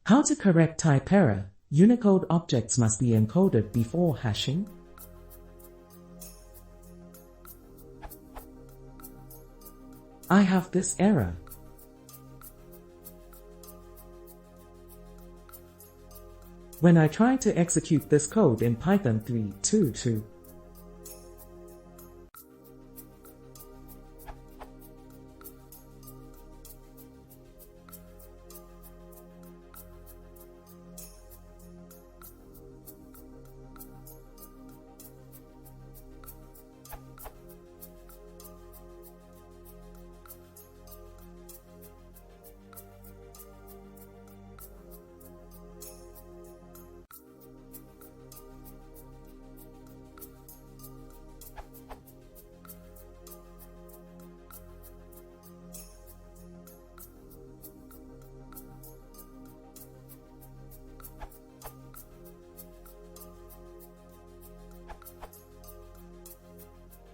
How to correct type error. Unicode objects must be encoded before hashing. I have this error. When I try to execute this code in Python 3.2.2,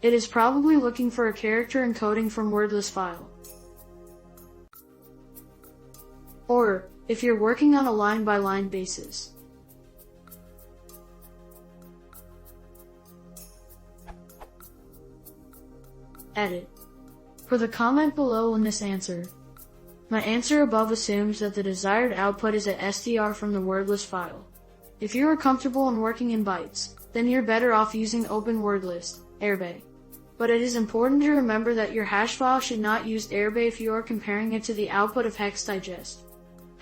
it is probably looking for a character encoding from wordless file. Or, if you're working on a line-by-line basis. Edit. For the comment below on this answer, my answer above assumes that the desired output is a str from the wordless file. If you are comfortable in working in bytes, then you're better off using Open Word List, airbay. But it is important to remember that your hash file should not use airbay if you are comparing it to the output of hex digest.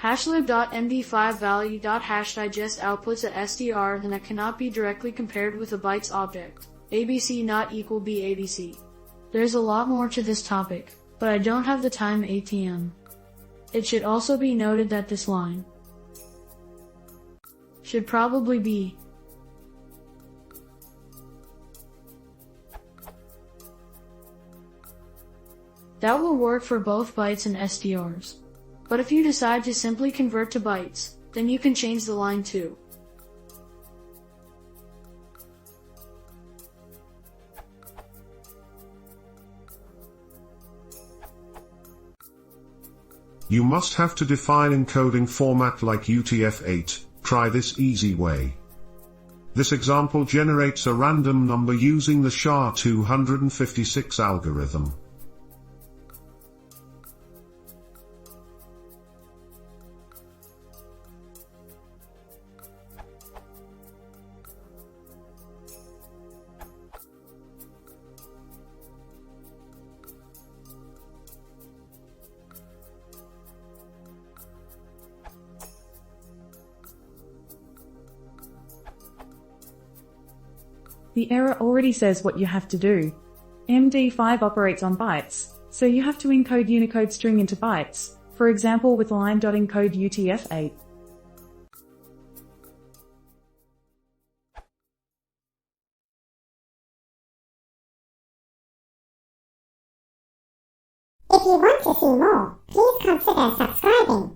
hashlib.md5 value.hashdigest outputs a str that cannot be directly compared with a bytes object, abc not equal babc. There's a lot more to this topic, but I don't have the time ATM. It should also be noted that this line should probably be that will work for both bytes and strs. But if you decide to simply convert to bytes, then you can change the line too. You must have to define encoding format like UTF-8, try this easy way. This example generates a random number using the SHA-256 algorithm. The error already says what you have to do. MD5 operates on bytes, so you have to encode Unicode string into bytes, for example with line.encode UTF-8. If you want to see more, please consider subscribing.